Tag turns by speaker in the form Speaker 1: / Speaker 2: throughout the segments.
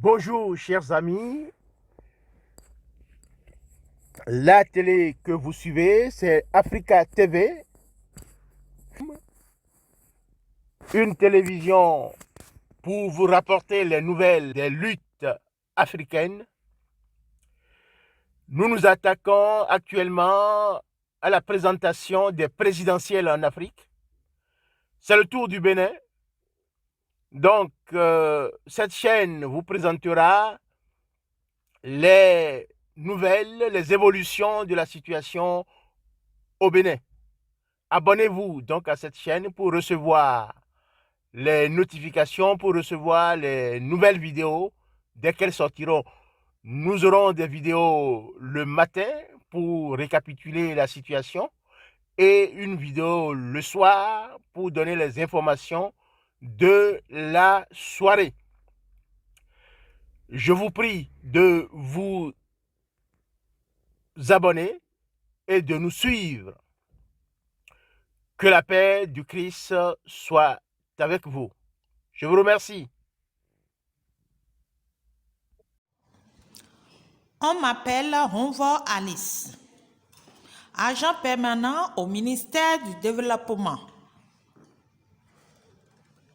Speaker 1: Bonjour chers amis, la télé que vous suivez c'est Africa TV, une télévision pour vous rapporter les nouvelles des luttes africaines. Nous nous attaquons actuellement à la présentation des présidentielles en Afrique. C'est le tour du Bénin. Donc, cette chaîne vous présentera les nouvelles, les évolutions de la situation au Bénin. Abonnez-vous donc à cette chaîne pour recevoir les notifications, pour recevoir les nouvelles vidéos dès qu'elles sortiront. Nous aurons des vidéos le matin pour récapituler la situation et une vidéo le soir pour donner les informations de la soirée. Je vous prie de vous abonner et de nous suivre. Que la paix du Christ soit avec vous. Je vous remercie.
Speaker 2: On m'appelle Ronvo Alice, agent permanent au ministère du Développement.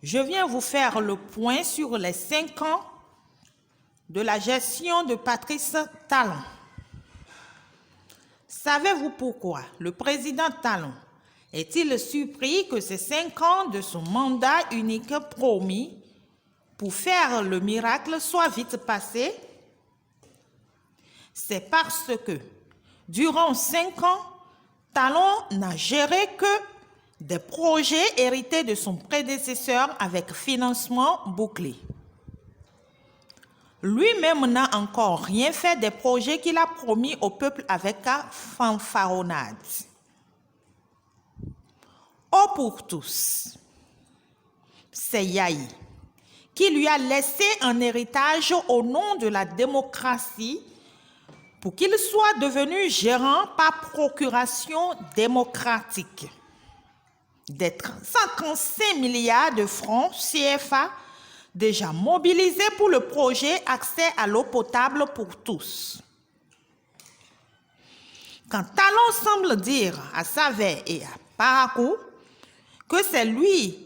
Speaker 2: Je viens vous faire le point sur les 5 ans de la gestion de Patrice Talon. Savez-vous pourquoi le président Talon est-il surpris que ces 5 ans de son mandat unique promis pour faire le miracle soient vite passés? C'est parce que, durant 5 ans, Talon n'a géré que des projets hérités de son prédécesseur avec financement bouclé. Lui-même n'a encore rien fait des projets qu'il a promis au peuple avec fanfaronnade. Oh pour tous, c'est Yahi qui lui a laissé un héritage au nom de la démocratie pour qu'il soit devenu gérant par procuration démocratique des 135 milliards de francs CFA déjà mobilisés pour le projet Accès à l'eau potable pour tous. Quand Talon semble dire à Savait et à Parakou que c'est lui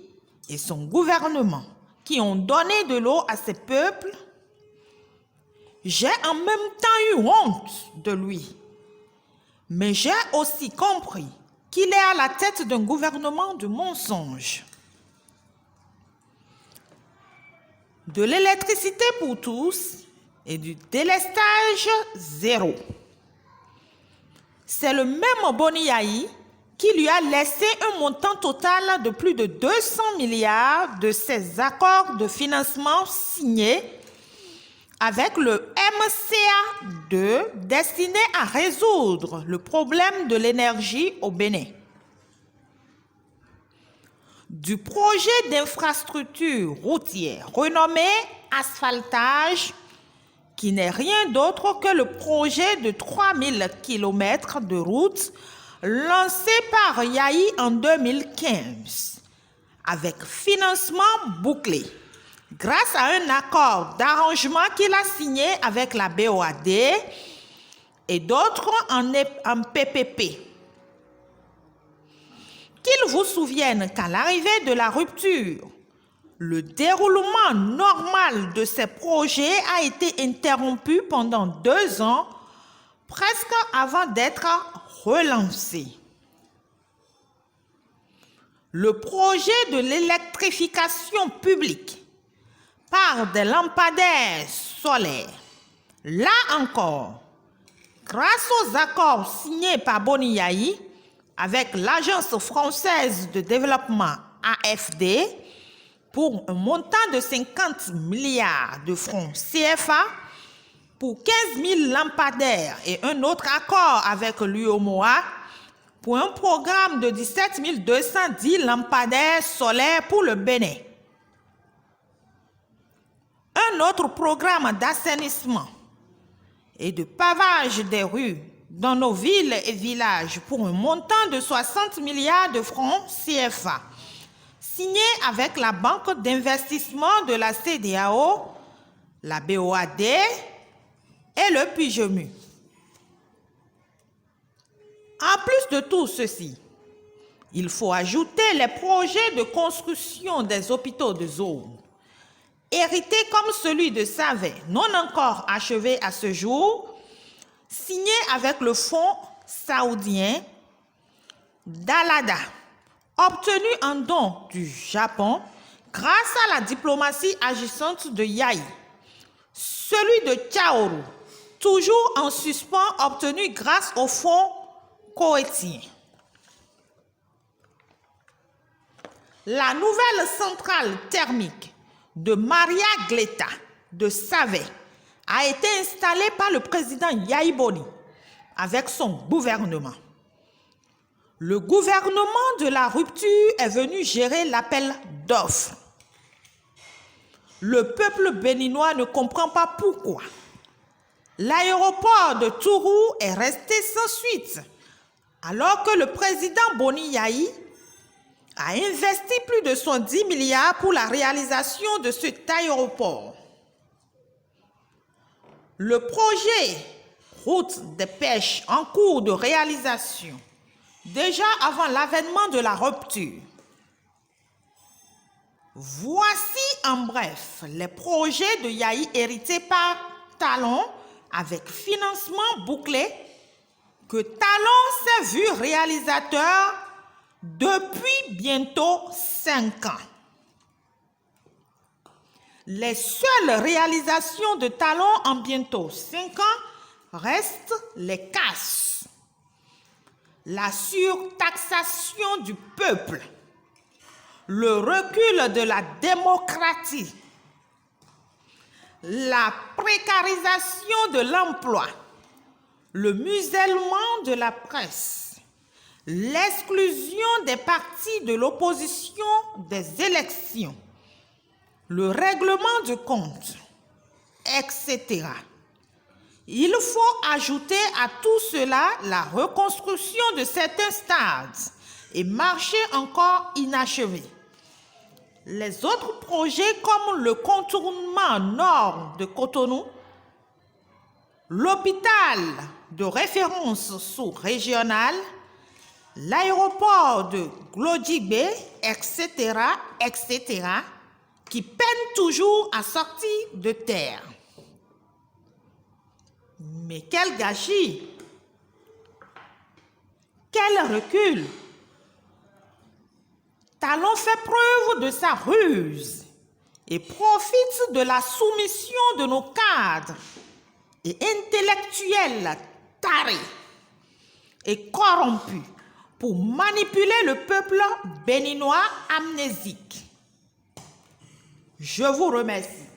Speaker 2: et son gouvernement qui ont donné de l'eau à ces peuples, j'ai en même temps eu honte de lui. Mais j'ai aussi compris qu'il est à la tête d'un gouvernement de mensonges. De l'électricité pour tous et du délestage zéro. C'est le même Boni Yahi qui lui a laissé un montant total de plus de 200 milliards de ces accords de financement signés avec le MCA2 destiné à résoudre le problème de l'énergie au Bénin. Du projet d'infrastructure routière renommé asphaltage, qui n'est rien d'autre que le projet de 3000 km de route lancé par Yahi en 2015, avec financement bouclé, grâce à un accord d'arrangement qu'il a signé avec la BOAD et d'autres en PPP. Qu'il vous souvienne qu'à l'arrivée de la rupture, le déroulement normal de ces projets a été interrompu pendant 2 ans, presque avant d'être relancé. Le projet de l'électrification publique par des lampadaires solaires, là encore, grâce aux accords signés par Boni Yahi avec l'Agence française de développement AFD pour un montant de 50 milliards de francs CFA pour 15 000 lampadaires et un autre accord avec l'UOMOA pour un programme de 17 210 lampadaires solaires pour le Bénin. Un autre programme d'assainissement et de pavage des rues dans nos villes et villages pour un montant de 60 milliards de francs CFA, signé avec la Banque d'investissement de la CEDEAO la BOAD et le PIGEMU. En plus de tout ceci, il faut ajouter les projets de construction des hôpitaux de zone, hérités comme celui de Savet, non encore achevé à ce jour, signé avec le fonds saoudien Dalada, obtenu en don du Japon grâce à la diplomatie agissante de Yahi. Celui de Tchaoru, toujours en suspens, obtenu grâce au fonds koweïtien. La nouvelle centrale thermique de Maria Gleta de Savet a été installée par le président Yahi Boni avec son gouvernement. Le gouvernement de la rupture est venu gérer l'appel d'offres. Le peuple béninois ne comprend pas pourquoi l'aéroport de Tourou est resté sans suite, alors que le président Boni Yahi a investi plus de 110 milliards pour la réalisation de cet aéroport. Le projet Route des pêches en cours de réalisation, déjà avant l'avènement de la rupture. Voici en bref les projets de Yahi hérités par Talon avec financement bouclé que Talon s'est vu réalisateur depuis bientôt 5 ans. Les seules réalisations de Talon en bientôt 5 ans restent les casses, la surtaxation du peuple, le recul de la démocratie, la précarisation de l'emploi, le musellement de la presse, l'exclusion des partis de l'opposition des élections, le règlement de compte, etc. Il faut ajouter à tout cela la reconstruction de certains stades et marchés encore inachevés. Les autres projets comme le contournement nord de Cotonou, l'hôpital de référence sous-régional, l'aéroport de Glodjibé, etc., etc., qui peinent toujours à sortir de terre. Mais quel gâchis! Quel recul! Talon fait preuve de sa ruse et profite de la soumission de nos cadres et intellectuels tarés et corrompus pour manipuler le peuple béninois amnésique. Je vous remercie.